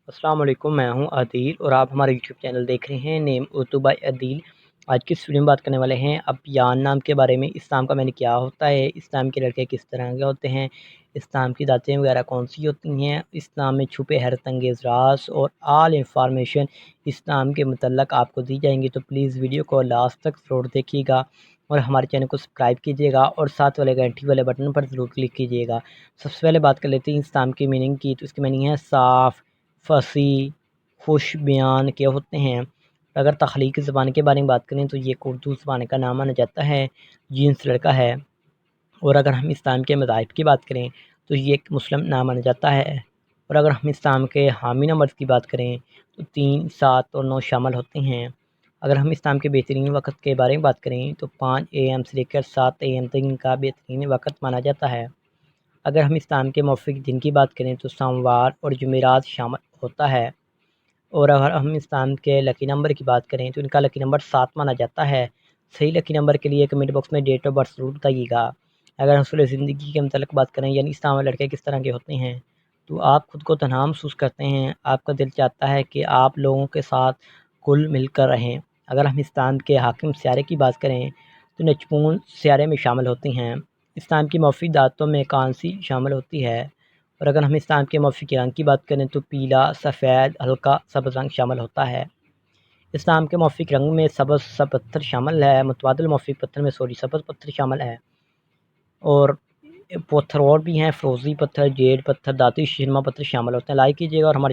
अस्सलाम वालेकुम, मैं हूं आदिल और आप हमारे यूट्यूब चैनल देख रहे हैं नेम उर्दू बाय आदिल। आज की इस वीडियो में बात करने वाले हैं अबियान नाम के बारे में। इस्लाम का मैंने क्या होता है, इस्लाम के लड़के किस तरह के होते हैं, इस्लाम की दातें वगैरह कौन सी होती हैं, इस्लाम में छुपे हैरत अंगेज़ राज और आल इंफॉर्मेशन इस्लाम के मुतल्लक आपको दी जाएंगी। तो प्लीज़ वीडियो को लास्ट तक ज़रूर देखिएगा और हमारे चैनल को सब्सक्राइब कीजिएगा और साथ वाले घंटी वाले बटन पर ज़रूर क्लिक कीजिएगा। सबसे पहले बात कर लेते हैं इस्लाम की मीनिंग की। तो इसकी मीनिंग है साफ़, फसी, खुश बयान के होते हैं। अगर तख्लीकी ज़बान के बारे में बात करें तो ये एक उर्दू ज़बान का नाम माना जाता है, जीन्स लड़का है। और अगर हम इस्लाम के मज़ाहिब की बात करें तो ये एक मुस्लिम नाम माना जाता है। और अगर हम इस्लाम के हामी नंबर की बात करें तो 3, 7 और 9 शामिल होते हैं। अगर हम इस्लाम के बेहतरीन वक़्त के बारे में बात करें तो 5 AM से लेकर 7 AM तक इनका बेहतरीन वक़्त माना जाता है। अगर हम इस्लाम के मौफ़िक दिन की बात करें तो सोमवार और जुमेरात शामिल होता है। और अगर हम इस्लाम के लकी नंबर की बात करें तो इनका लकी नंबर 7 माना जाता है। सही लकी नंबर के लिए कमेंट बॉक्स में डेट ऑफ बर्थ ज़रूर बताइएगा। अगर हसूल ज़िंदगी के मतलब बात करें यानी इस्लाम वाले लड़के किस तरह के होते हैं, तो आप खुद को तन्हा महसूस करते हैं, आपका दिल चाहता है कि आप लोगों के साथ घुल मिल कर रहें। अगर हम इस्लाम के हाकिम सियारे की बात करें तो नजपून सियारे में शामिल होती हैं। इस्लाम की मौफ़ी दातों में कांसी शामिल होती है। और अगर हम इस्लाम के मौफ़ी रंग की बात करें तो पीला, सफ़ेद, हल्का सब्ज़ रंग शामिल होता है। इस्लाम के मौफ़ी रंग में सब्ज़ सा पत्थर शामिल है, मुतबादिल मौफ़ी पत्थर में सब्ज़ पत्थर शामिल है। और पत्थर और भी हैं, फ़िरोज़ी पत्थर, जेड पत्थर, धातु शिरमा पत्थर शामिल होते हैं। लाइक कीजिएगा और हमारे